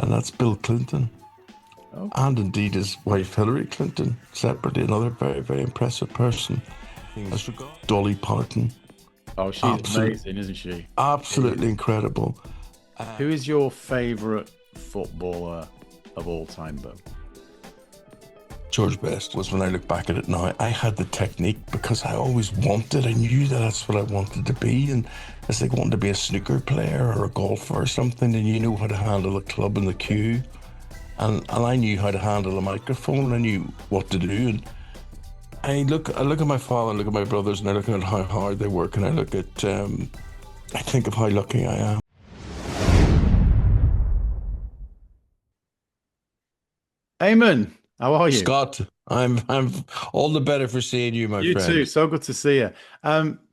and that's Bill Clinton. Oh, And indeed his wife Hillary Clinton, separately, another very, very impressive person. As regards Dolly Parton, oh, she's amazing, isn't she? absolutely incredible. Who is your favourite footballer of all time, Bo? George Best was, when I look back at it now, I had the technique because I always wanted, I knew that that's what I wanted to be. And it's like wanting to be a snooker player or a golfer or something, and you know how to handle a club in the cue. And I knew how to handle a microphone. I knew what to do. And I look at my father, I look at my brothers, and I look at how hard they work, and I look at, I think of how lucky I am. Eamonn, how are you? Scott, I'm all the better for seeing you, my You friend. too. So good to see you.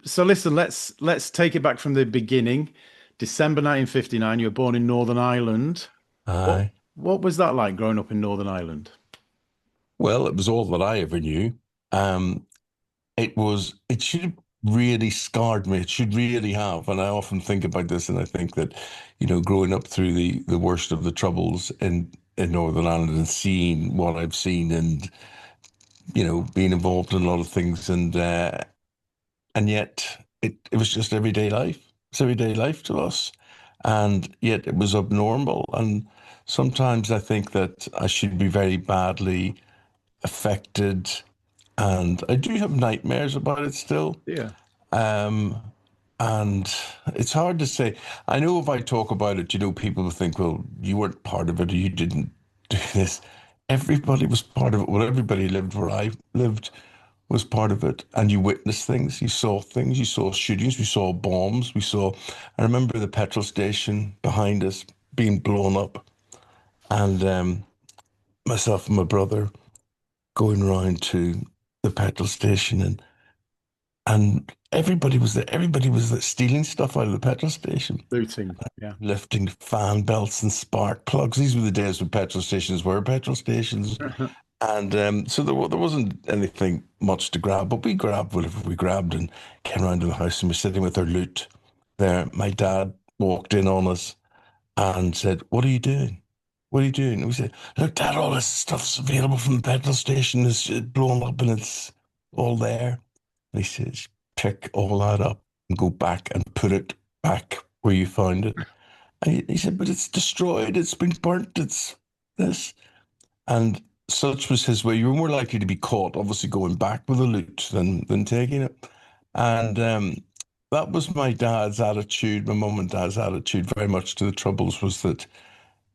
So listen, let's take it back from the beginning. December 1959, you were born in Northern Ireland. What Aye. what was that like growing up in Northern Ireland? Well, it was all that I ever knew. Um, it should have really scarred me. It should really have. And I often think about this, and I think that, growing up through the worst of the troubles in Northern Ireland and seeing what I've seen, and being involved in a lot of things, and yet it was just everyday life. It's everyday life to us, and yet it was abnormal. And sometimes I think that I should be very badly affected, and I do have nightmares about it still. Yeah. Um, and it's hard to say. I know if I talk about it, people will think, well, you weren't part of it, or you didn't do this. Everybody was part of it. Well, everybody lived where I lived was part of it. And you witnessed things, you saw shootings, we saw bombs, I remember the petrol station behind us being blown up. And myself and my brother going around to the petrol station, and everybody was there. Everybody was there stealing stuff out of the petrol station, Looting. Yeah. lifting fan belts and spark plugs. These were the days when petrol stations were petrol stations. And so there wasn't anything much to grab, but we grabbed whatever we grabbed and came around to the house, and we're sitting with our loot there. My dad walked in on us and said, "What are you doing? What are you doing?" And we said, "Look, Dad, all this stuff's available from the petrol station. It's blown up and it's all there." And he says, "Pick all that up and go back and put it back where you found it." And he said, "But it's destroyed. It's been burnt. It's this." And such was his way. You were more likely to be caught, obviously, going back with the loot than taking it. And that was my dad's attitude, my mum and dad's attitude, very much to the troubles, was that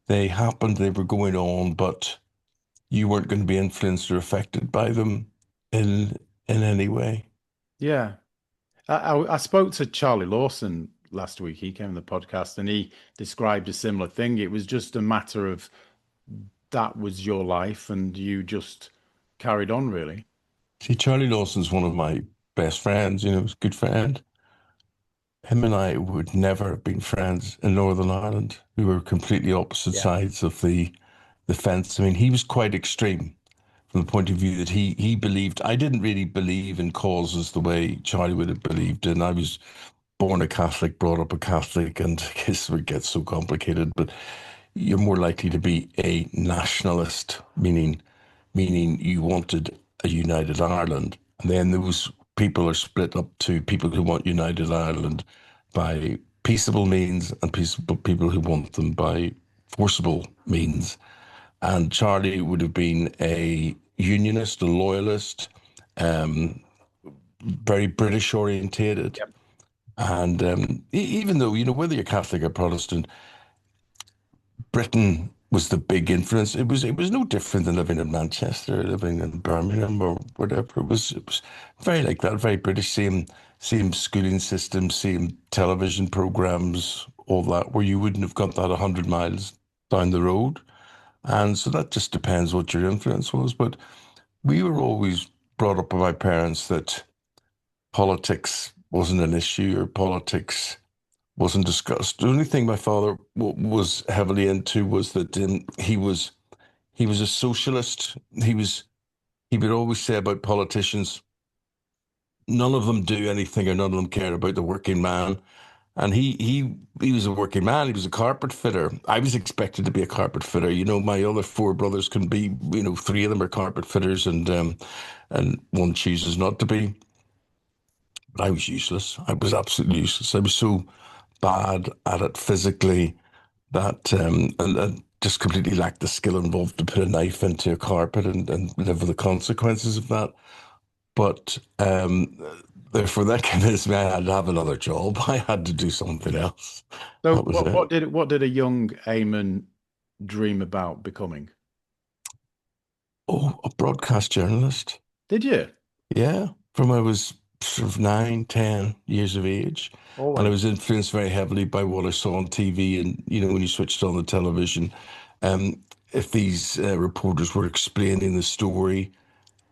they happened, they were going on, but you weren't going to be influenced or affected by them in any way. Yeah. I spoke to Charlie Lawson last week. He came on the podcast and he described a similar thing. It was just a matter of that was your life and you just carried on, really. See, Charlie Lawson's one of my best friends, he's a good friend. Him and I would never have been friends in Northern Ireland. We were completely opposite Yeah. sides of the fence. I mean, he was quite extreme from the point of view that he believed. I didn't really believe in causes the way Charlie would have believed in. I was born a Catholic, brought up a Catholic, and I guess it gets so complicated, but you're more likely to be a nationalist, meaning you wanted a united Ireland. And then those people are split up to people who want united Ireland by peaceable means and peaceable people who want them by forcible means. And Charlie would have been a unionist, a loyalist, um, very British orientated. Yep. And even though, whether you're Catholic or Protestant, Britain was the big influence. It was no different than living in Manchester, living in Birmingham or whatever. It was very like that, very British. Same schooling system, same television programs, all that. Where you wouldn't have got that 100 miles down the road, and so that just depends what your influence was. But we were always brought up by my parents that politics wasn't an issue, or politics wasn't discussed. The only thing my father was heavily into was that he was a socialist. He would always say about politicians, none of them do anything, or none of them care about the working man. And he was a working man. He was a carpet fitter. I was expected to be a carpet fitter. You know, my other four brothers can be. You know, three of them are carpet fitters, and one chooses not to be. But I was useless. I was absolutely useless. I was so bad at it physically that and just completely lacked the skill involved to put a knife into a carpet and live with the consequences of that. But therefore, that convinced me I had to have another job. I had to do something else. So That was it. what did a young Eamon dream about becoming? Oh, a broadcast journalist. Did you Yeah, from I was sort of 9, 10 years of age. And I always? was influenced very heavily by what I saw on TV. And, you know, when you switched on the television, um, if these reporters were explaining the story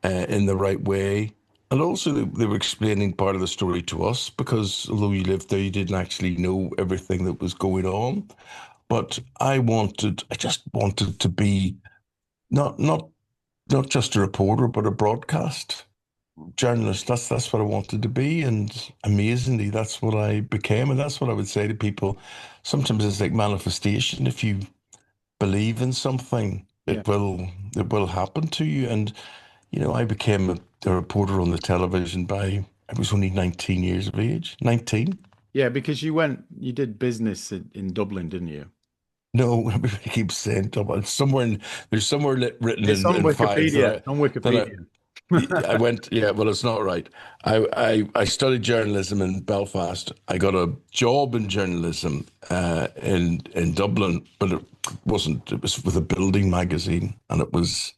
in the right way, and also they were explaining part of the story to us, because although you lived there, you didn't actually know everything that was going on. But I just wanted to be not not not just a reporter, but a broadcast journalist. That's what I wanted to be, and amazingly, that's what I became, and that's what I would say to people. Sometimes it's like manifestation. If you believe in something, Yeah. it will happen to you. And you know, I became a reporter on the television by I was only 19 years of age. 19. Yeah, because you did business in Dublin, didn't you? No, everybody keeps saying double. There's somewhere written It's on in files Wikipedia. It's on that Wikipedia. I went. Yeah, well, it's not right. I studied journalism in Belfast. I got a job in journalism in Dublin, but it wasn't. It was with a building magazine, and it was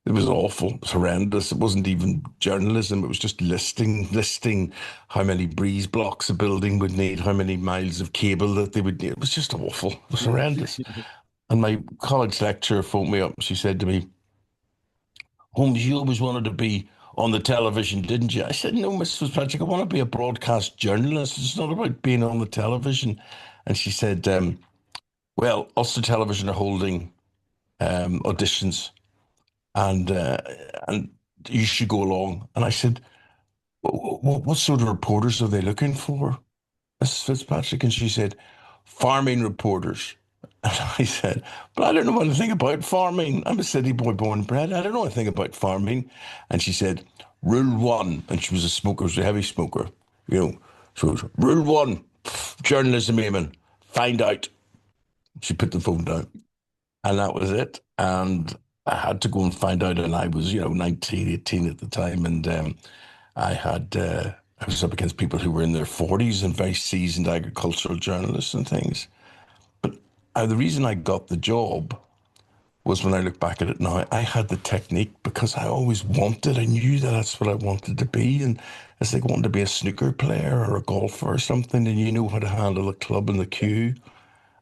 awful. It was horrendous. It wasn't even journalism. It was just listing how many breeze blocks a building would need, how many miles of cable that they would need. It was just awful. It was horrendous. And my college lecturer phoned me up. She said to me, "Holmes, you always wanted to be on the television, didn't you?" I said, "No, Mrs. Fitzpatrick, I want to be a broadcast journalist. It's not about being on the television." And she said, "Well, Ulster Television are holding auditions, and you should go along." And I said, what sort of reporters are they looking for, Mrs. Fitzpatrick?" And she said, "Farming reporters." And I said, "But I don't know anything about farming. I'm a city boy born and bred. I don't know anything about farming." And she said, "Rule one," and she was a smoker, she was a heavy smoker, you know. So it was, "Rule one, journalism, Eamon, find out." She put the phone down, and that was it. And I had to go and find out, and I was, 19, 18 at the time, and I had I was up against people who were in their 40s and very seasoned agricultural journalists and things. But the reason I got the job was, when I look back at it now, I had the technique because I always wanted, I knew that that's what I wanted to be. And it's like wanting to be a snooker player or a golfer or something, and you know how to handle the club and the cue.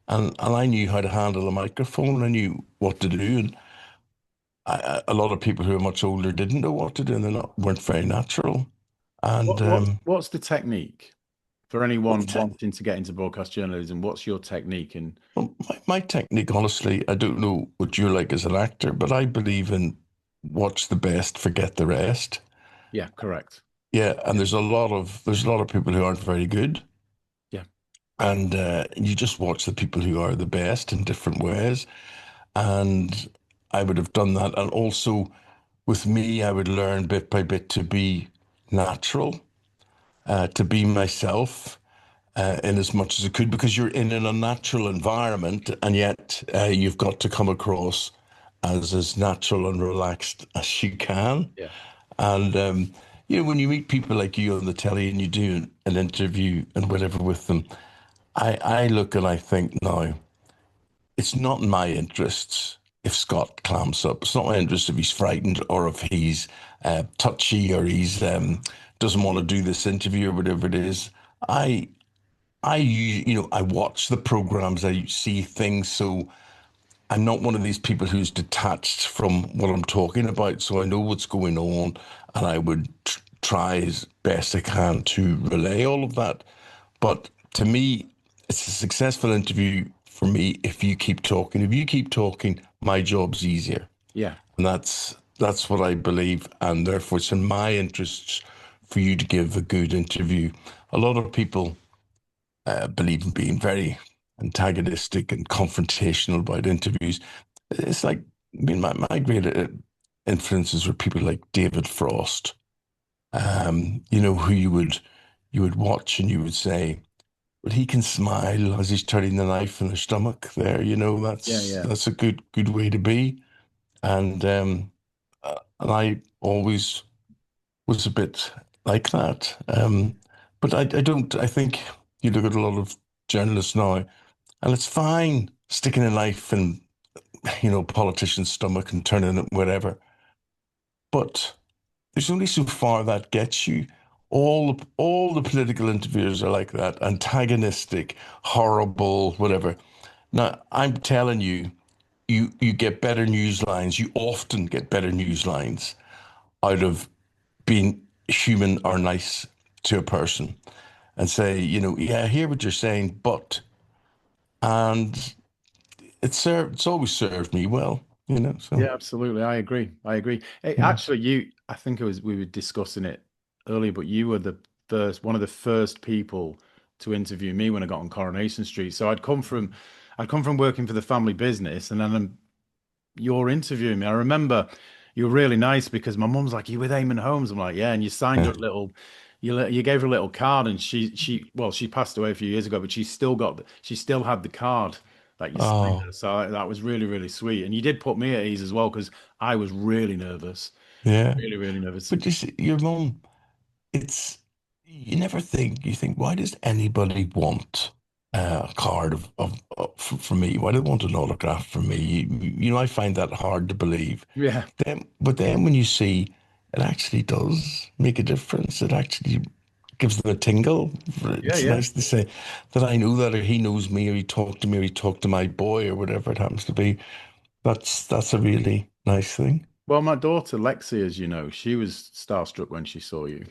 And I knew how to handle a microphone. I knew what to do. And a lot of people who are much older didn't know what to do, and weren't very natural. And What's the technique for well, anyone wanting to get into broadcast journalism? What's your technique? And my technique, honestly, I don't know what you're like as an actor, but I believe in watch the best, forget the rest. yeah, correct. Yeah, and Yeah, there's a lot of people who aren't very good, yeah, and you just watch the people who are the best in different ways. And I would have done that, and also with me, I would learn bit by bit to be natural, to be myself. In as much as I could, because you're in an unnatural environment, and yet you've got to come across as natural and relaxed as you can. yeah. And when you meet people like you on the telly and you do an interview and whatever with them, I look and I think, now, it's not in my interests if Scott clams up. It's not my interest if he's frightened, or if he's touchy, or he's doesn't want to do this interview or whatever it is. I I watch the programs, I see things, so I'm not one of these people who's detached from what I'm talking about. So I know what's going on, and I would try as best I can to relay all of that. But to me, it's a successful interview for me if you keep talking. If you keep talking, my job's easier, Yeah. and that's what I believe, and therefore it's in my interests for you to give a good interview. A lot of people believe in being very antagonistic and confrontational about interviews. It's like, I mean, my great influences were people like David Frost, who you would watch and you would say, but he can smile as he's turning the knife in the stomach there, Yeah, that's yeah. that's a good way to be. And I always was a bit like that. But I don't, I think you look at a lot of journalists now, and it's fine sticking a knife in, politician's stomach and turning it whatever. But there's only so far that gets you. All the political interviewers are like that, antagonistic, horrible, whatever. Now, I'm telling you, you get better news lines. You often get better news lines out of being human or nice to a person and say, yeah, I hear what you're saying, but, and it's always served me well, so Yeah, absolutely. I agree. I agree. yeah. Actually, I think it was we were discussing it earlier, but you were one of the first people to interview me when I got on Coronation Street. So I'd come from working for the family business, and then you're interviewing me. I remember you were really nice because my mum's like, "You with Eamonn Holmes?" I'm like, "Yeah." And you signed her Yeah. a little, you gave her a little card, and she passed away a few years ago, but she still had the card that you signed her. Oh, So that was really, really sweet. And you did put me at ease as well because I was yeah. really, really nervous. But you see, your mum, it's, you think, why does anybody want a card from me? Why do they want an autograph from me? I find that hard to believe. Yeah, But then when you see it actually does make a difference, it actually gives them a tingle. yeah, It's yeah. nice to say that I know that, or he knows me, or he talked to me, or he talked to my boy, or whatever it happens to be. That's a really nice thing. Well, my daughter Lexi, as you know, she was starstruck when she saw you.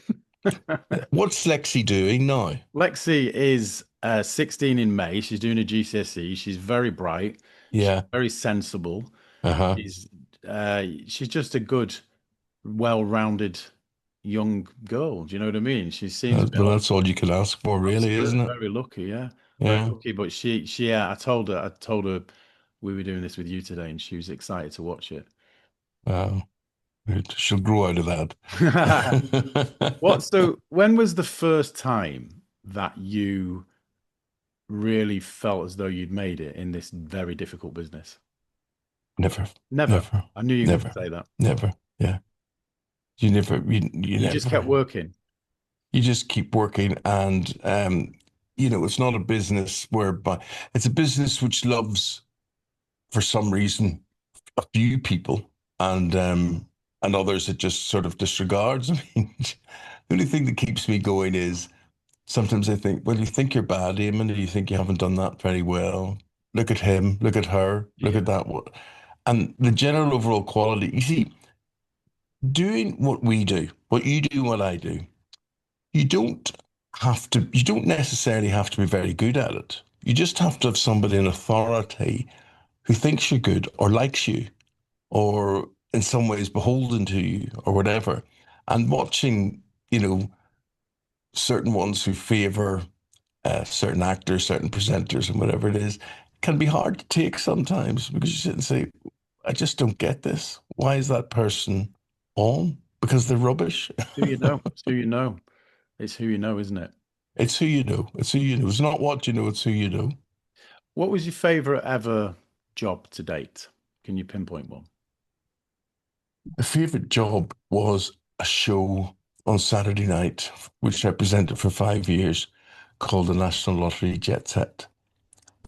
What's Lexi doing now? Lexi is 16 in May. She's doing a GCSE. She's very bright. She's Yeah. very sensible. Uh-huh. She's just a good, well-rounded young girl. Do you know what I mean? She seems a bit Well, old. that's all you can ask for, really, isn't it? Very lucky, yeah, very Yeah. lucky. But yeah, I told her we were doing this with you today, and she was excited to watch it. Wow. She'll grow out of What? that. So, when was the first time that you really felt as though you'd made it in this very difficult business? Never, Never. never, I knew you were going to never, say that. never. Yeah. You You just kept never. working. You just keep working, and it's not a business whereby it's a business which loves, for some reason, a few people, and others it just sort of disregards. I mean, the only thing that keeps me going is sometimes I think, well, you think you're bad, Eamon, or you think you haven't done that very well. Look at him, look at her, look Yeah. at that. And the general overall quality, you see, doing what we do, what you do, what I do, you don't necessarily have to be very good at it. You just have to have somebody in authority who thinks you're good or likes you or in some ways beholden to you or whatever. And watching, you know, certain ones who favor certain actors, certain presenters, and whatever it is, can be hard to take sometimes because you sit and say, I just don't get this. Why is that person on? Because they're rubbish. Who you know? It's who you know. It's who you know, isn't it? It's who you know. It's who you know. It's not what you know, it's who you know. What was your favorite ever job to date? Can you pinpoint one? My favorite job was a show on Saturday night, which I presented for 5 years, called the National Lottery Jet Set.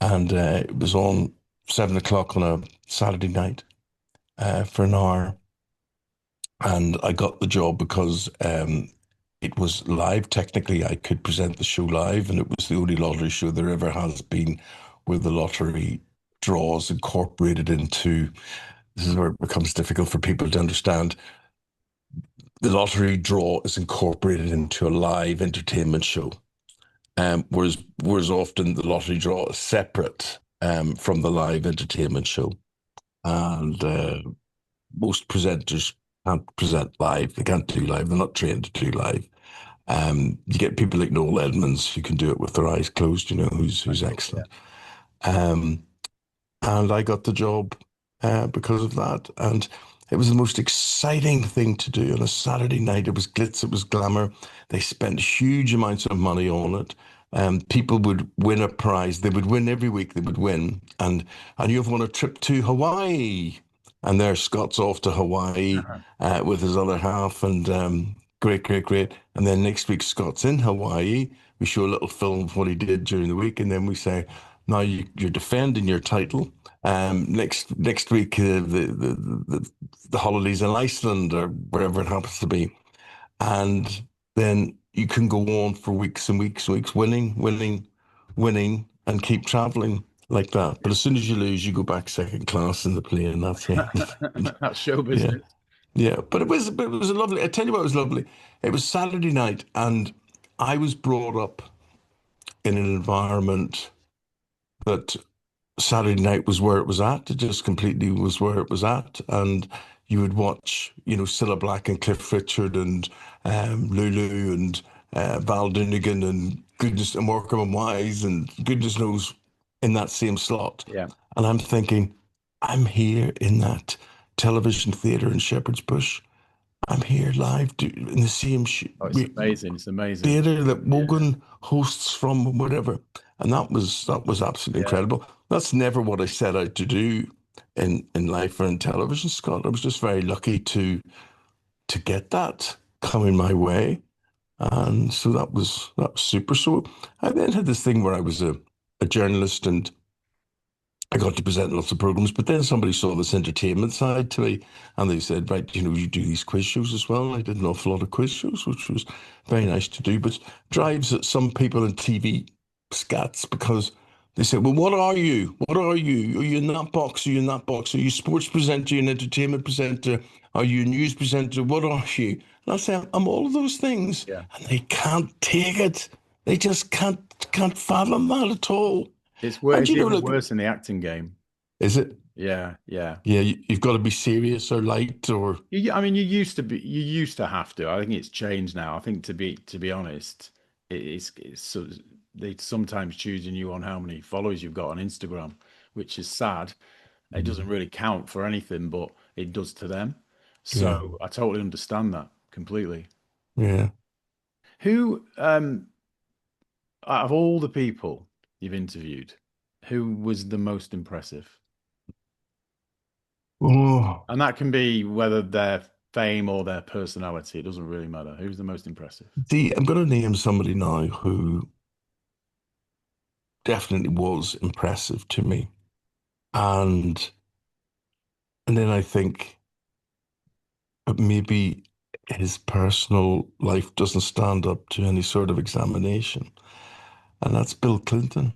And it was on 7 o'clock on a Saturday night for an hour. And I got the job because it was live. Technically, I could present the show live, and it was the only lottery show there ever has been where the lottery draws incorporated into. This is where it becomes difficult for people to understand. The lottery draw is incorporated into a live entertainment show, whereas often the lottery draw is separate from the live entertainment show, and most presenters can't present live. They can't do live. They're not trained to do live. You get people like Noel Edmonds who can do it with their eyes closed, who's Mental. Yeah. excellent. Um, and I got the job because of that. And it was the most exciting thing to do on a Saturday night. It was glitz, it was glamour. They spent huge amounts of money on it. People would win a prize. They would win every week. They would win, and you've won a trip to Hawaii. And there, Scott's off to Hawaii with his other half, and great, great, great. And then next week, Scott's in Hawaii. We show a little film of what he did during the week, and then we say, now you're defending your title. Next week, the holidays in Iceland or wherever it happens to be, and then you can go on for weeks and weeks and weeks, winning, winning, winning, and keep traveling like that. But Yeah. as soon as you lose, you go back second class in the plane. That's the end. That's show Yeah, business. yeah. But it was a lovely. I tell you what, it was lovely. It was Saturday night, and I was brought up in an environment that Saturday night was where it was at. It just completely was where it was at. And you would watch, Cilla Black and Cliff Richard and Lulu and Val Doonigan and goodness and Morecambe and Wise and goodness knows in that same slot. Yeah. And I'm thinking, I'm here in that television theatre in Shepherd's Bush. I'm here live in the same Oh, it's amazing. It's amazing. theatre that Yeah. Wogan hosts from, whatever. And that was absolutely Yeah. incredible. That's never what I set out to do in life or in television, Scott. I was just very lucky to get that coming my way. And so that was super. So I then had this thing where I was a journalist and I got to present lots of programs, but then somebody saw this entertainment side to me and they said, right, you do these quiz shows as well. I did an awful lot of quiz shows, which was very nice to do, but drives at some people in TV scats because they say, well, what are you? What are you? Are you in that box? Are you in that box? Are you a sports presenter? Are you an entertainment presenter? Are you a news presenter? What are you? And I say, I'm all of those things. Yeah. And they can't take it. They just can't fathom that at all. And It's even look, worse in the acting game. is it? Yeah. Yeah. Yeah, you've got to be serious or light or I mean, you used to have to. I think it's changed now. I think to be honest, it's sort of, they sometimes choosing you on how many followers you've got on Instagram, which is sad. It doesn't really count for anything, but it does to them. yeah, So I totally understand that completely. yeah. Who, out of all the people you've interviewed, who was the most impressive? Oh, And that can be whether their fame or their personality. It doesn't really matter. Who's the most impressive? see, I'm going to name somebody now who definitely was impressive to me, and then I think maybe his personal life doesn't stand up to any sort of examination, and that's Bill Clinton,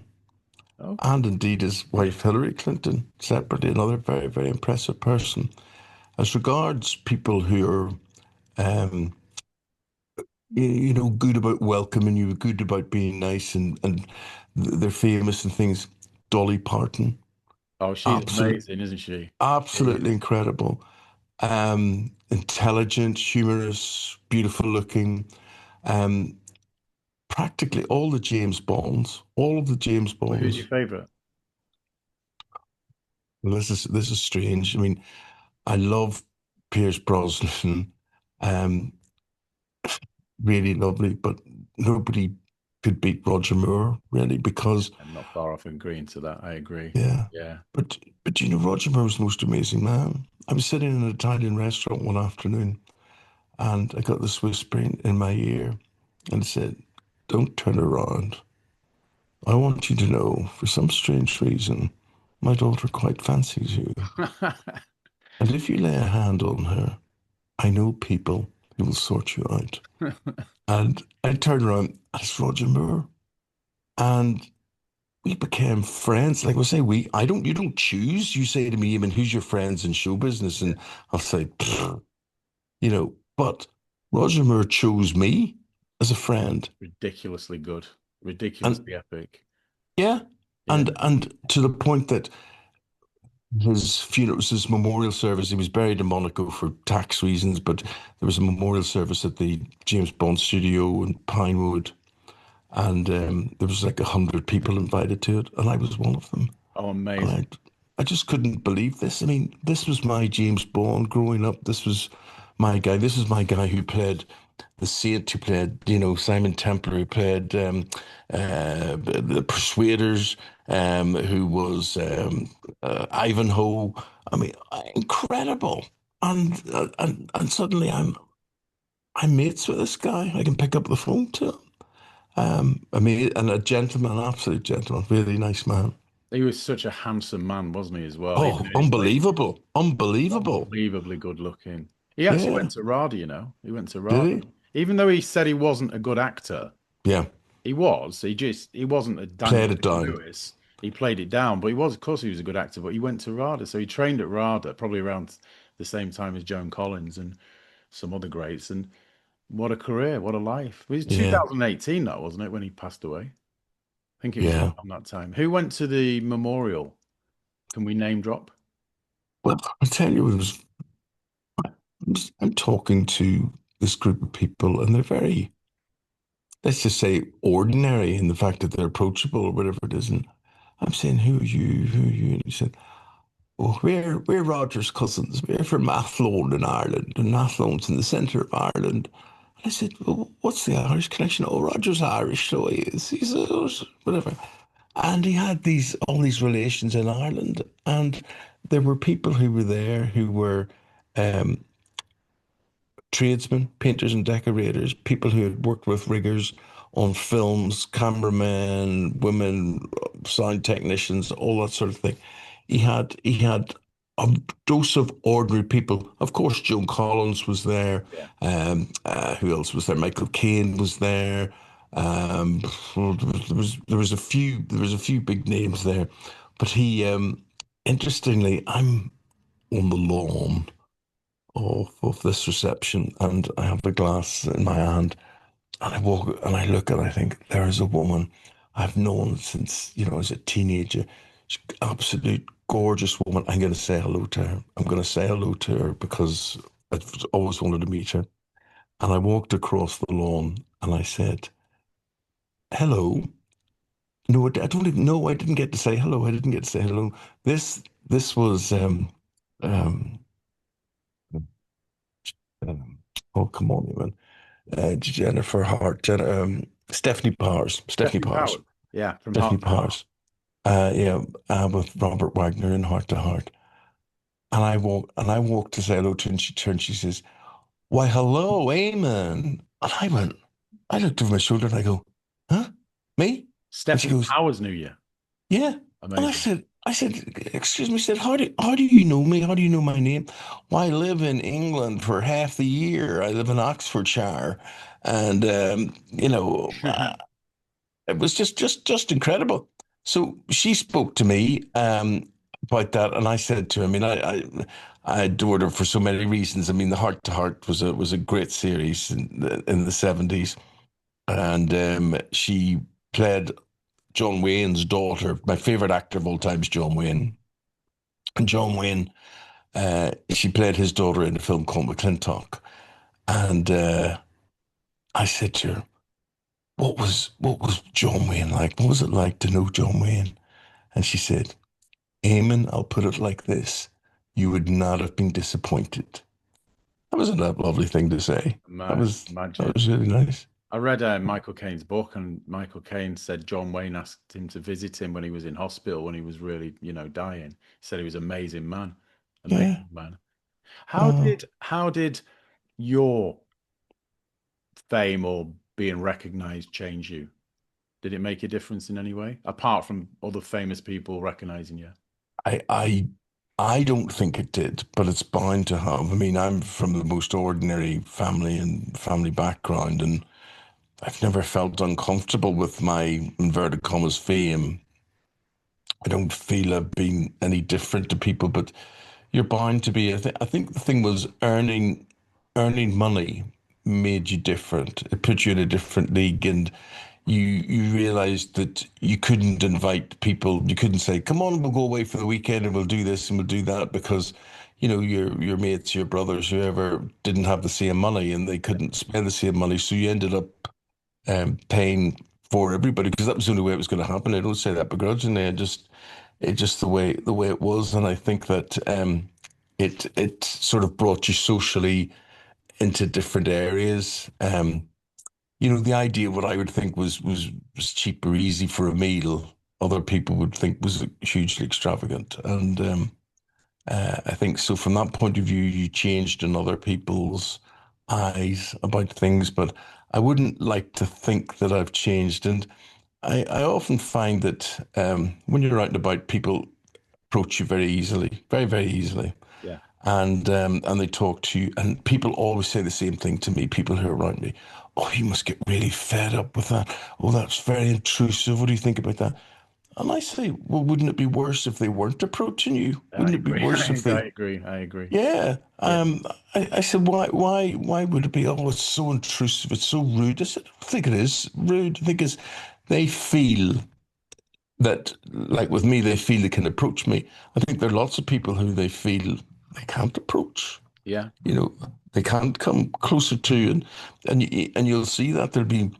Okay. and indeed his wife Hillary Clinton, separately, another very, very impressive person. As regards people who are um, good about welcoming you, good about being nice, and they're famous and things. Dolly Parton, Oh, she's absolute, amazing, isn't she? She absolutely is. incredible. Intelligent, humorous, beautiful looking. Um, Practically all the James Bonds, all of the James Well, who's your Bonds. favorite? Well, this is strange. I mean, I love Pierce Brosnan. Um, really lovely, but nobody could beat Roger Moore really because I'm not far off agreeing to that. I agree. yeah. Yeah. But Roger Moore was the most amazing man. I was sitting in an Italian restaurant one afternoon and I got this whispering in my ear and it said, don't turn around. I want you to know, for some strange reason, my daughter quite fancies you. And if you lay a hand on her, I know people who will sort you out. And I turned around, that's Roger Moore. And we became friends. Like I say, you don't choose. You say to me, Eamonn, who's your friends in show business? Yeah. And I'll say, but Roger Moore chose me as a friend. Ridiculously good. And Ridiculously epic. yeah, Yeah. and to the point that his funeral was his memorial service. He was buried in Monaco for tax reasons, but there was a memorial service at the James Bond studio in Pinewood, and there was like 100 people invited to it, and I was one of them. Oh, And amazing. I just couldn't believe this. I mean, this was my James Bond growing up. This was my guy. This is my guy who played the Saint, who played, Simon Templar, who played the Persuaders, who was Ivanhoe. I mean, incredible. And suddenly I'm mates with this guy. I can pick up the phone to him. I mean, and a gentleman, absolute gentleman, really nice man. He was such a handsome man, wasn't he, as well? Even Oh, though he played unbelievable. Unbelievable. unbelievably good looking. He actually Yeah. went to RADA, you know. He went to Did RADA. he? Even though he said he wasn't a good actor, Yeah. he was. He wasn't a Daniel Played it down. Day-Lewis. He played it down, but he was, of course, he was a good actor. But he went to RADA, so he trained at RADA probably around the same time as Joan Collins and some other greats. And what a career, what a life. It was Yeah. 2018, that wasn't it, when he passed away? I think it was Yeah. around that time. Who went to the memorial? Can we name drop? Well, I tell you, I'm talking to this group of people, and they're very, let's just say, ordinary in the fact that they're approachable or whatever it is. And I'm saying, who are you? Who are you? And he said, oh, we're Roger's cousins. We're from Athlone in Ireland, and Athlone's in the centre of Ireland. And I said, well, what's the Irish connection? Oh, Roger's Irish, so he is. He's whatever. And he had all these relations in Ireland, and there were people who were there who were um, tradesmen, painters and decorators, people who had worked with riggers on films, cameramen, women, sound technicians, all that sort of thing. He had a dose of ordinary people. Of course, Joan Collins was there. Yeah. Who else was there? Michael Caine was there. Um, there was a few big names there, but interestingly, I'm on the lawn of this reception, and I have the glass in my hand, and I walk and I look and I think there is a woman I've known since, as a teenager. She's an absolute gorgeous woman. I'm going to say hello to her. I'm going to say hello to her because I've always wanted to meet her. And I walked across the lawn and I said, hello. No, I don't even know. I didn't get to say hello. I didn't get to say hello. This was um, um oh, come on, man. Jennifer Hart, Stephanie Powers, Stephanie Stephanie Powers, Powers. Yeah, from Stephanie Heart to Heart. Powers. Yeah, with Robert Wagner in Heart to Heart. And I walked to say hello to her, and she turned. She says, "Why, hello, Eamon." And I looked over my shoulder and I go, "Huh, me?" And she Stephanie goes, Powers knew you. "Yeah." And I Amazing. said, "I said, excuse me." I said, "How do you know me? How do you know my name?" "Well, I live in England for half the year. I live in Oxfordshire, and it was just incredible." So she spoke to me about that, and I said to her, I mean, I adored her for so many reasons. I mean, the Heart to Heart was a great series in the 70s, and she played John Wayne's daughter. My favorite actor of all time is John Wayne, and John Wayne, she played his daughter in a film called McClintock, and I said to her, what was John Wayne like? What was it like to know John Wayne? And she said, Eamon, I'll put it like this. You would not have been disappointed. That was a lovely thing to say. That was that Imagine. was really nice. I read Michael Caine's book, and Michael Caine said John Wayne asked him to visit him when he was in hospital, when he was really, dying. He said he was an Yeah. amazing man. Uh, How did your fame or being recognized change you? Did it make a difference in any way, apart from other famous people recognizing you? I I I don't think it did, but it's bound to have. I mean, I'm from the most ordinary family and family background, and I've never felt uncomfortable with my inverted commas fame. I don't feel I've been any different to people, but you're bound to be. I think the thing was earning money made you different. It put you in a different league, and you realized that you couldn't invite people. You couldn't say, "Come on, we'll go away for the weekend and we'll do this and we'll do that," because your mates, your brothers, whoever didn't have the same money and they couldn't spend the same money. So you ended up paying for everybody because that was the only way it was going to happen. I don't say that begrudgingly. It just the way it was, and I think that it sort of brought you socially into different areas. The idea what I would think was cheap or easy for a meal, other people would think was hugely extravagant. And I think so from that point of view, you changed in other people's eyes about things, but I wouldn't like to think that I've changed. And I often find that when you're out and about, people approach you very easily, very, very easily. Yeah. And they talk to you, and people always say the same thing to me. People who are around me, oh, you must get really fed up with that. Oh, that's very intrusive. What do you think about that? And I say, well, wouldn't it be worse if they weren't approaching you? I Wouldn't it be agree. worse if I they? agree. I agree. Yeah. Yeah. I said, why would it be? Oh, it's so intrusive. It's so rude. I said, I don't think it is rude. I think it's they feel that, like with me, they feel they can approach me. I think there are lots of people who they feel they can't approach. Yeah. You know, they can't come closer to, and you'll see that there'll be,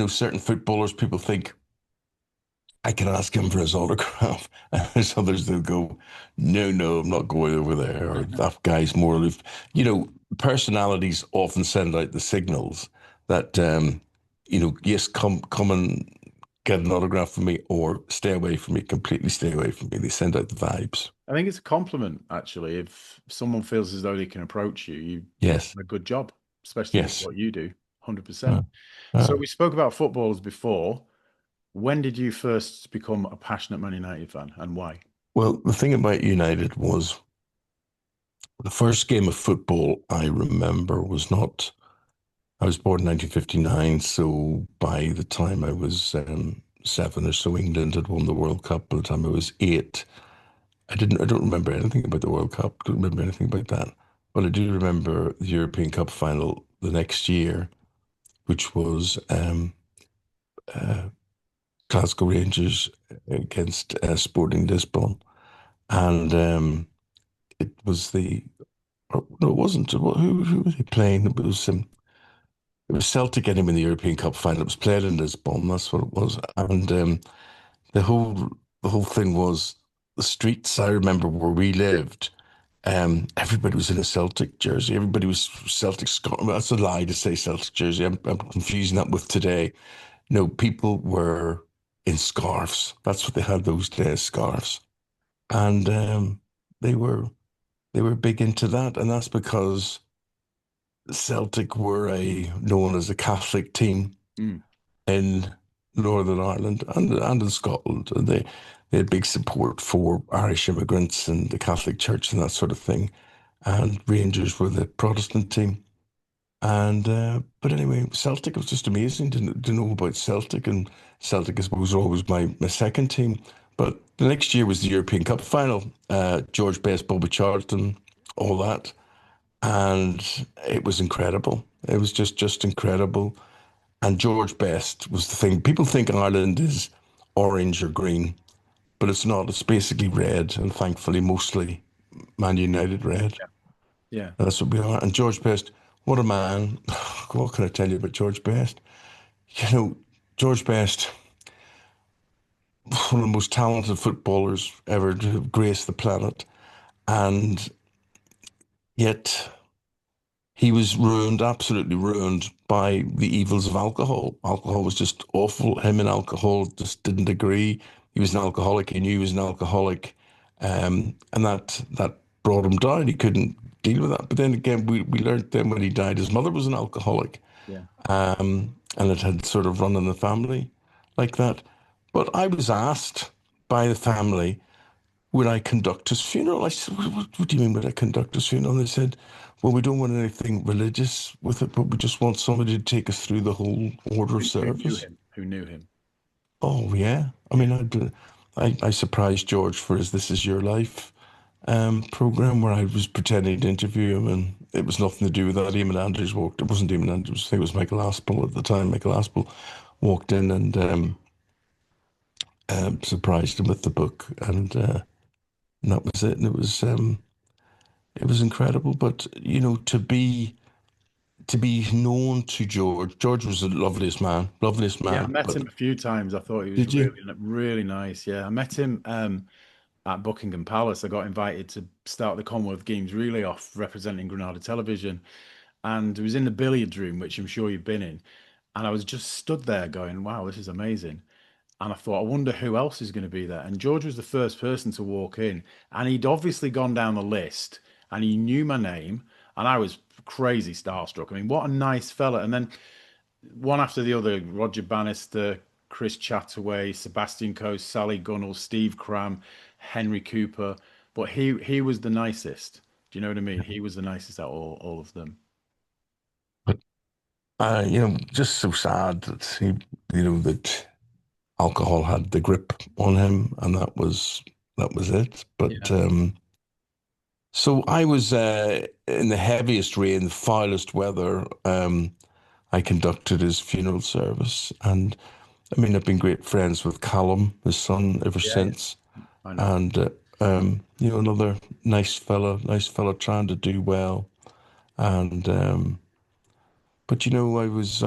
certain footballers. People think I can ask him for his autograph, and there's others that go, no, no, I'm not going over there, or that guy's more aloof. Personalities often send out the signals that, yes, come and get an autograph from me, or stay away from me, completely stay away from me. They send out the vibes. I think it's a compliment, actually. If someone feels as though they can approach you, you've Yes, done a good job, especially with yes. what you do, 100%. Uh, So uh. we spoke about footballers before. When did you first become a passionate Man United fan and why? Well, the thing about United was the first game of football I remember was not. I was born in 1959, so by the time I was seven or so, England had won the World Cup. By the time I was eight, I don't remember anything about the World Cup. Don't remember anything about that. But I do remember the European Cup final the next year, which was uh, Glasgow Rangers against Sporting Lisbon, and it was no, it wasn't. Who were they playing? It was Celtic getting in the European Cup final. It was played in Lisbon. That's what it was. And the whole the whole thing was the streets. I remember where we lived. Everybody was in a Celtic jersey. Everybody was Celtic. That's a lie to say Celtic jersey. I'm confusing that with today. No, people were in scarves. That's what they had those days, scarves, and they were they were big into that, and that's because Celtic were known as a Catholic team Mm, in Northern Ireland and in Scotland. And they had big support for Irish immigrants and the Catholic Church and that sort of thing. And Rangers were the Protestant team. And but anyway, Celtic was just amazing to know about Celtic. And Celtic, I suppose, was always my second team. But the next year was the European Cup final. George Best, Bobby Charlton, all that, and it was incredible. It was just incredible. And George Best was the thing. People think Ireland is orange or green, but it's not. It's basically red, and thankfully, mostly Man United red. yeah. Yeah. That's what we are. And George Best, what a man! What can I tell you about George Best? You know, George Best, one of the most talented footballers ever to have graced the planet, and yet he was ruined, absolutely ruined by the evils of alcohol. Alcohol was just awful. Him and alcohol just didn't agree. He was an alcoholic. He knew he was an alcoholic, and that brought him down. He couldn't deal with that. But then again, we learned then when he died, his mother was an alcoholic, Yeah. and it had sort of run in the family like that. But I was asked by the family, would I conduct his funeral? I said, what do you mean would I conduct his funeral? And they said, well, we don't want anything religious with it, but we just want somebody to take us through the whole order of Who knew service. him? Who knew him? Oh, yeah. I Yeah. mean, I surprised George for his This Is Your Life program where I was pretending to interview him, and it was nothing to do with that. Eamon Andrews walked. It wasn't Eamon Andrews. I think it was Michael Aspel at the time. Michael Aspel walked in and surprised him with the book, and that was it. And it was incredible. But you know, to be known to George. George was the loveliest Yeah, I man. met But him a few times. I thought he was did you? really nice. Yeah, I met him at Buckingham Palace. I got invited to start the Commonwealth Games relay off representing Granada Television, and it was in the billiards room, which I'm sure you've been in. And I was just stood there going, "Wow, this is amazing." And I thought, I wonder who else is going to be there. And George was the first person to walk in, and he'd obviously gone down the list, and he knew my name, and I was crazy starstruck. I mean, what a nice fella! And then one after the other, Roger Bannister, Chris Chataway, Sebastian Coe, Sally Gunnell, Steve Cram, Henry Cooper. But he was the nicest. Do you know what I mean? He was the nicest out of all of them. But you know, just so sad that you know, that alcohol had the grip on him, and that was it. But Yeah. so I was in the heaviest rain, the foulest weather. I conducted his funeral service, and I mean, I've been great friends with Callum, his son, ever Yeah, yeah. since. I know. And you know, another nice fella trying to do well. And but you know, I was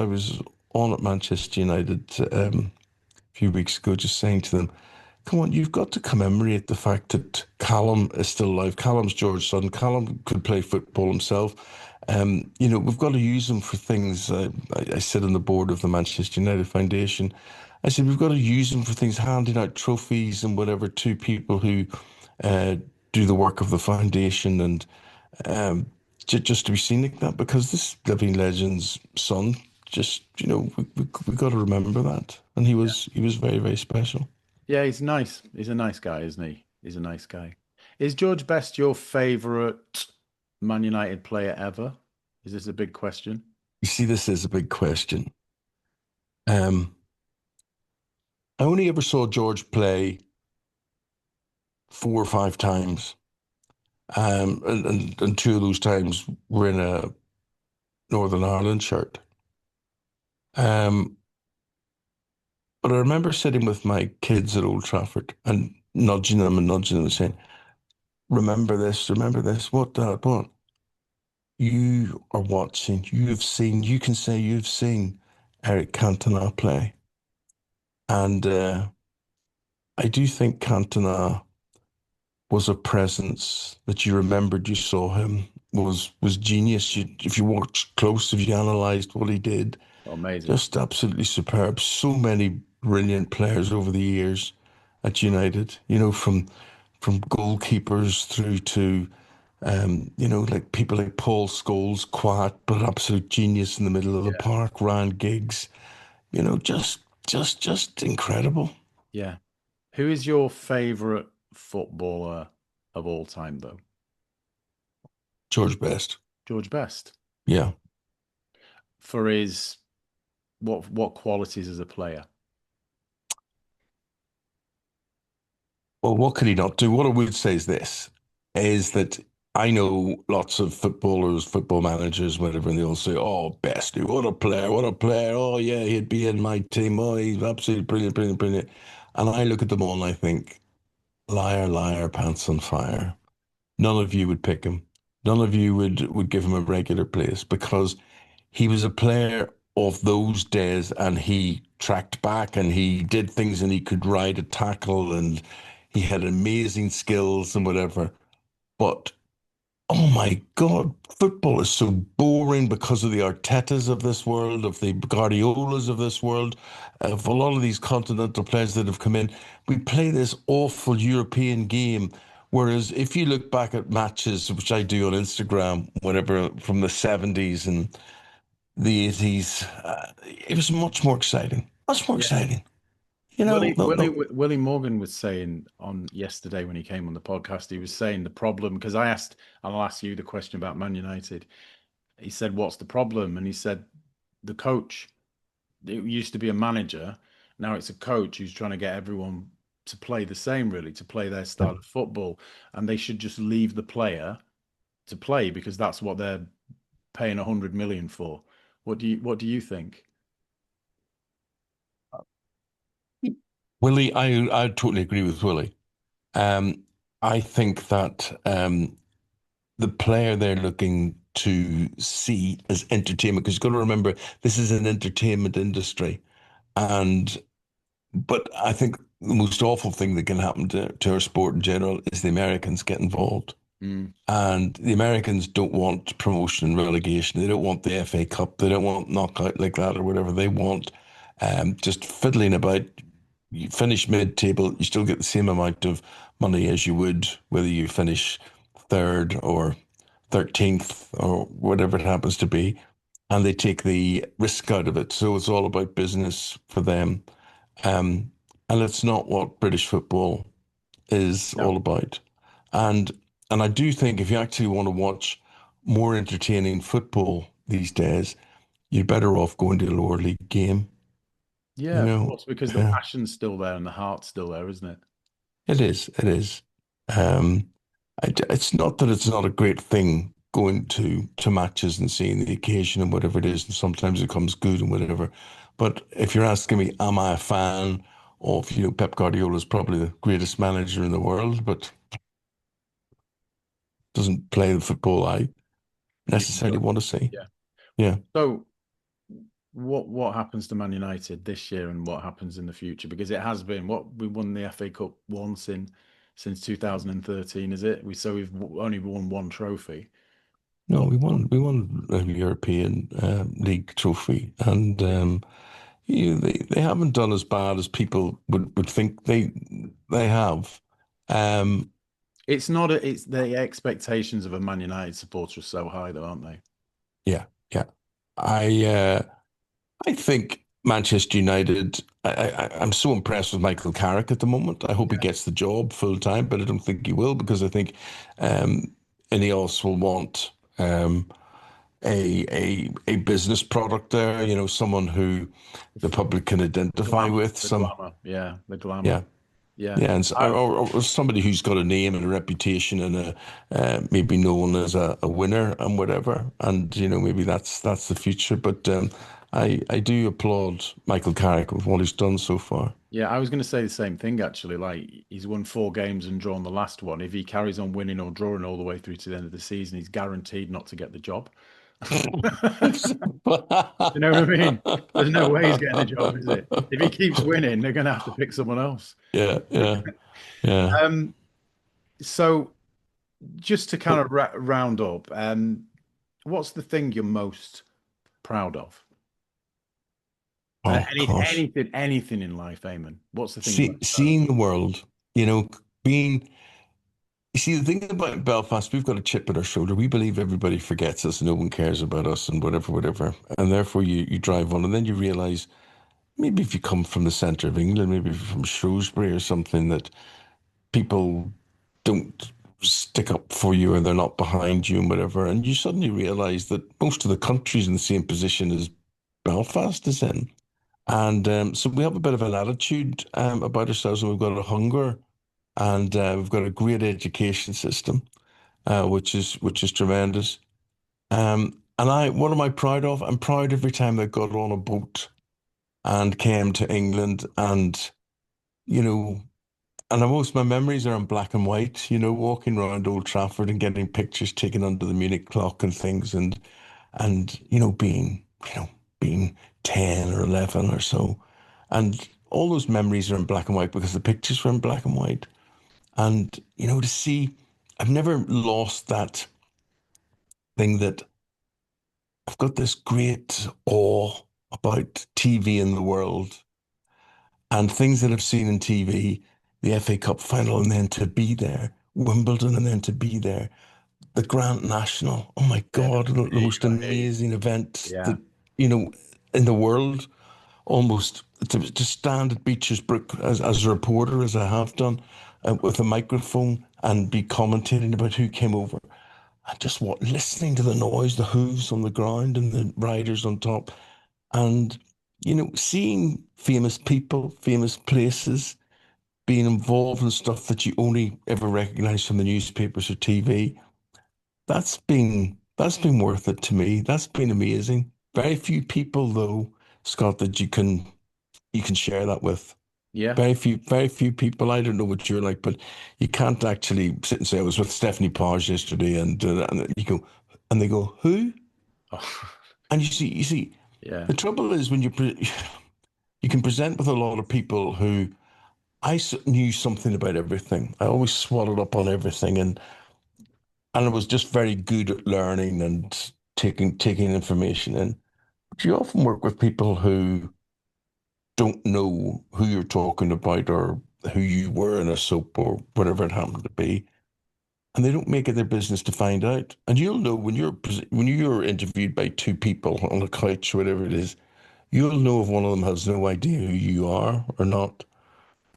on at Manchester United a few weeks ago, just saying to them, "Come on, you've got to commemorate the fact that Callum is still alive. Callum's George's son. Callum could play football himself. You know, we've got to use him for things." I sit on the board of the Manchester United Foundation. I said, we've got to use him for things, handing out trophies and whatever to people who uh, do the work of the foundation, and um, just to be seen like that, because this living legend's son, just, you know, we got to remember that. And he was very, very special. Yeah, he's nice. He's a nice guy, isn't he? He's a nice guy. Is George Best your favourite Man United player ever? Is this a big question? You see, this is a big question. Um, I only ever saw George play 4 or 5 times. And two of those times were in a Northern Ireland shirt. Um, but I remember sitting with my kids at Old Trafford and nudging them and saying, remember this, what, Dad, what? You are watching, you've seen, you can say you've seen Eric Cantona play. And I do think Cantona was a presence that you remembered you saw him, was genius. If you watched close, if you analysed what he did, Amazing. just absolutely superb. So many brilliant players over the years at United, you know, from goalkeepers through to you know, like people like Paul Scholes, quiet but absolute genius in the middle of the Yeah. park, Ryan Giggs, you know, just incredible. Yeah. Who is your favourite footballer of all time, though? George Best. George Best. Yeah. For his what qualities as a player? Well, what could he not do? What I would say is this, is that I know lots of footballers, football managers, whatever, and they all say, oh, Bestie, what a player, what a player. Oh, yeah, he'd be in my team. Oh, he's absolutely brilliant, brilliant, brilliant. And I look at them all and I think, liar, liar, pants on fire. None of you would pick him. None of you would give him a regular place because he was a player of those days, and he tracked back and he did things, and he could ride a tackle, and he had amazing skills and whatever. But oh my God, football is so boring because of the Artetas of this world, of the Guardiolas of this world, of a lot of these continental players that have come in. We play this awful European game. Whereas if you look back at matches, which I do on Instagram, whatever, from the 70s and the 80s, it was much more exciting. Much more Yeah. exciting. You know, no, no. Willie Morgan was saying on yesterday when he came on the podcast, he was saying the problem because I asked, and I'll ask you the question about Man United. He said, "What's the problem?" And he said, "The coach. It used to be a manager. Now it's a coach who's trying to get everyone to play the same, really, to play their style of football, and they should just leave the player to play because that's what they're paying 100 million for." What do you think? Willie, I totally agree with Willie. Um, I think that the player they're looking to see as entertainment, because you've got to remember this is an entertainment industry, and but I think the most awful thing that can happen to our sport in general is the Americans get involved. Mm, And the Americans don't want promotion and relegation. They don't want the FA Cup. They don't want knockout like that or whatever. They want just fiddling about. You finish mid-table, you still get the same amount of money as you would whether you finish third or 13th or whatever it happens to be. And they take the risk out of it. So it's all about business for them. Um, and it's not what British football is no. all about. And and I do think if you actually want to watch more entertaining football these days, you're better off going to a lower league game. You Yeah, of know, course, because the yeah, passion's still there and the heart's still there, isn't it? it is. It is. Um, it's not that it's not a great thing going to matches and seeing the occasion and whatever it is, and sometimes it comes good and whatever. But if you're asking me, am I a fan of, Pep Guardiola is probably the greatest manager in the world, but doesn't play the football I You necessarily enjoy. want to see. Yeah. Yeah. So what happens to Man United this year and what happens in the future? Because it has been what we won the FA Cup once in since 2013, is it? We've only won one trophy. No, What we won a European League trophy, and they haven't done as bad as people would think they have. Um, it's not it's the expectations of a Man United supporter are so high though, aren't they? yeah, yeah. I think Manchester United. I'm so impressed with Michael Carrick at the moment. I hope he Yeah. gets the job full time, but I don't think he will because I think um, Ineos will want. A business product there, someone who the public can identify with. The Some, glamour. Yeah, the glamour. yeah, Yeah. yeah, and I, or somebody who's got a name and a reputation and maybe known as a winner and whatever. And maybe that's the future. But I do applaud Michael Carrick with what he's done so far. yeah, I was going to say the same thing actually. Like he's won four games and drawn the last one. If he carries on winning or drawing all the way through to the end of the season, he's guaranteed not to get the job. You know what I mean? There's no way he's getting the job, is it? If he keeps winning, they're going to have to pick someone else. Yeah, yeah, yeah. Um, so just to kind of round up, what's the thing you're most proud of? Oh gosh. Anything in life, Eamon. What's the thing you're most proud of? Seeing the world, being you see the thing about Belfast, we've got a chip on our shoulder. We believe everybody forgets us, no one cares about us, and whatever, whatever. And therefore, you drive on, and then you realize maybe if you come from the centre of England, maybe if you're from Shrewsbury or something, that people don't stick up for you and they're not behind you and whatever. And you suddenly realize that most of the country's in the same position as Belfast is in. And so we have a bit of an attitude about ourselves, and we've got a hunger, and we've got a great education system, which is tremendous. What am I proud of? I'm proud every time I got on a boat and came to England, and you know, and most my memories are in black and white. Walking around Old Trafford and getting pictures taken under the Munich clock and things, and being 10 or 11 or so. And all those memories are in black and white because the pictures were in black and white. And, to see, I've never lost that thing that I've got this great awe about TV in the world and things that I've seen in TV, the FA Cup final, and then to be there, Wimbledon, and then to be there, the Grand National. Oh my Yeah, God, the big, most amazing event yeah, that, you know, in the world. Almost to stand at Beecher's Brook as a reporter, as I have done, with a microphone and be commentating about who came over. And just listening to the noise, the hooves on the ground and the riders on top. And, seeing famous people, famous places, being involved in stuff that you only ever recognize from the newspapers or TV. That's been worth it to me. That's been amazing. Very few people though, Scott, that you can share that with. Yeah. Very few people. I don't know what you're like, but you can't actually sit and say, I was with Stephanie Page yesterday, and you go, and they go, who? Oh, And you see, yeah. the trouble is when you can present with a lot of people who knew something about everything. I always swallowed up on everything, and I was just very good at learning and taking information in. But you often work with people who don't know who you're talking about or who you were in a soap or whatever it happened to be, and they don't make it their business to find out. And you'll know when you're interviewed by two people on a couch or whatever it is, you'll know if one of them has no idea who you are or not.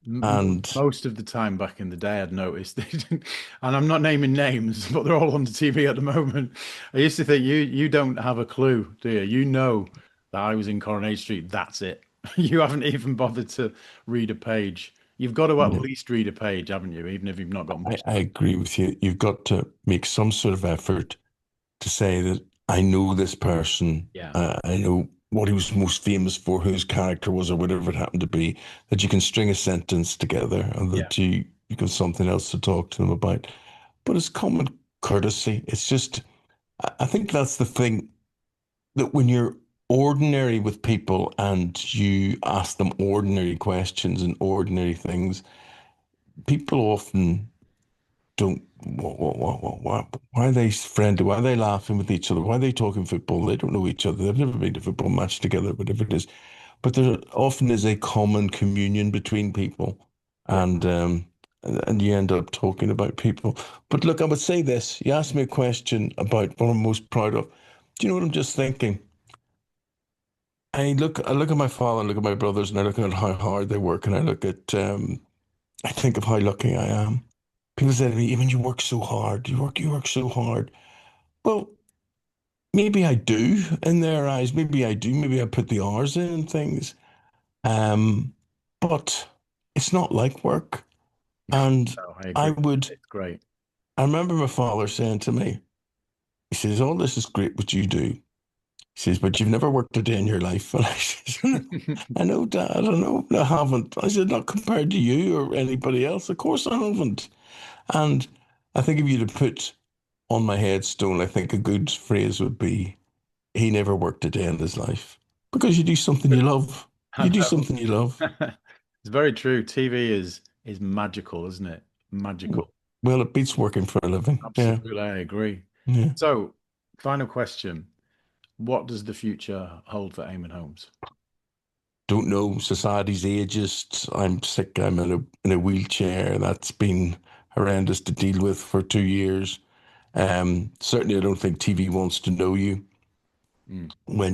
And Most of the time back in the day, I'd noticed they didn't, and I'm not naming names, but they're all on the TV at the moment. I used to think you don't have a clue, do you? You know that I was in Coronation Street. That's it. You haven't even bothered to read a page. You've got to at no, least read a page, haven't you? Even if you've not got I, much I time. agree with you. You've got to make some sort of effort to say that I know this person. Yeah, I know what he was most famous for, who his character was, or whatever it happened to be. That you can string a sentence together, and yeah. that you got something else to talk to them about. But it's common courtesy. It's just I think that's the thing that when you're ordinary with people and you ask them ordinary questions and ordinary things, people often don't. Why are they friendly? Why are they laughing with each other? Why are they talking football? They don't know each other. They've never been to a football match together, whatever it is. But there often is a common communion between people, Yeah. and you end up talking about people. But look, I would say this. You asked me a question about what I'm most proud of. Do you know what I'm just thinking? I look at my father, I look at my brothers, and I look at how hard they work, and I think of how lucky I am. People say to me, "Even you work so hard, you work so hard." Well, maybe I do in their eyes. Maybe I do. Maybe I put the hours in and things. Um, but it's not like work. And No, I I agree. would, It's great. I remember my father saying to me, he says, "All this is great what you do." He says, "But you've never worked a day in your life." And I says, I know, Dad, I know, I haven't. I said, "Not compared to you or anybody else. Of course I haven't." And I think if you'd have put on my headstone, I think a good phrase would be, he never worked a day in his life. Because you do something you love. I You do know. something you love. It's very true. TV is magical, isn't it? Magical. Well, it beats working for a living. Yeah. Absolutely, I agree. Yeah. So, final question. What does the future hold for Eamonn Holmes? Don't know. Society's ageist. I'm sick. I'm in a wheelchair. That's been horrendous to deal with for 2 years. Certainly, I don't think TV wants to know you. Mm.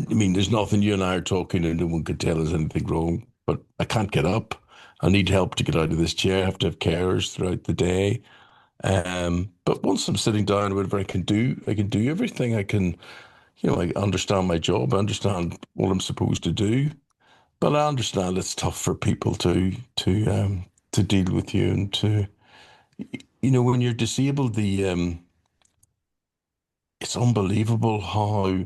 I mean, there's nothing. You and I are talking, and no one could tell us anything wrong. But I can't get up. I need help to get out of this chair. I have to have carers throughout the day. But once I'm sitting down, whatever I can do everything. I understand my job. I understand what I'm supposed to do. But I understand it's tough for people to deal with you and when you're disabled, the it's unbelievable how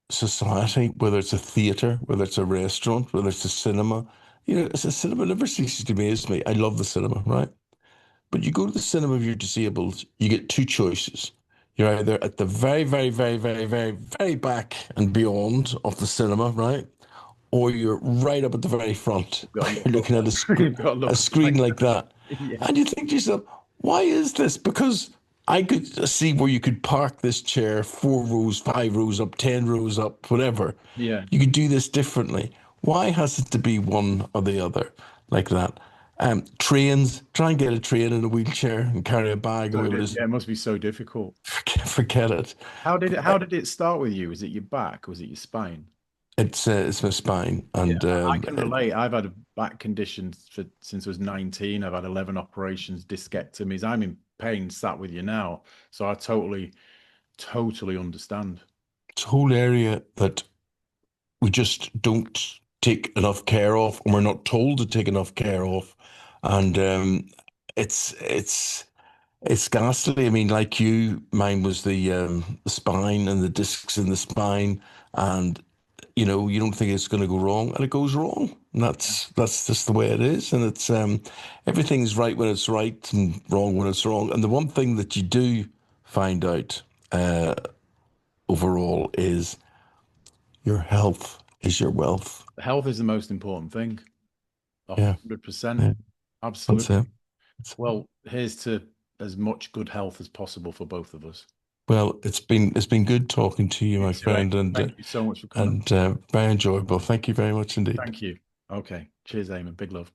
society, whether it's a theatre, whether it's a restaurant, whether it's a cinema, it's a cinema never ceases to amaze me. I love the cinema, right? But you go to the cinema if you're disabled, you get two choices. You're either at the very, very, very, very, very, very back and beyond of the cinema, right? Or you're right up at the very front. You've got to You're look looking at up. You've got to a look up screen like like that. that. Yeah. And you think to yourself, why is this? Because I could see where you could park this chair 4 rows, 5 rows up, 10 rows up, whatever. Yeah. You could do this differently. Why has it to be one or the other like that? Trains, try and get a train in a wheelchair and carry a bag and So whatever it is. yeah, it must be so difficult. Forget it. How did it start with you? Was it your back? Was it your spine? It's my spine, Yeah, and I can relate. I've had a back condition since I was 19. I've had 11 operations, discectomies. I'm in pain sat with you now. So I totally understand. it's a whole area that we just don't take enough care of, and we're not told to take enough care of. And it's it's it's ghastly. I mean, like you, mine was the spine and the discs in the spine, and you know, you don't think it's going to go wrong, and it goes wrong. And that's just the way it is. And it's everything's right when it's right and wrong when it's wrong. And the one thing that you do find out uh, overall is your health is your wealth. Health is the most important thing. Yeah, 100%. yeah, that's Absolutely. it. That's it. Well, here's to as much good health as possible for both of us. Well, it's been good talking to you, You my too, friend, Eamon. Thank you so much for coming. and very enjoyable. Thank you very much indeed. Thank you. Okay. Cheers, Eamon. Big love.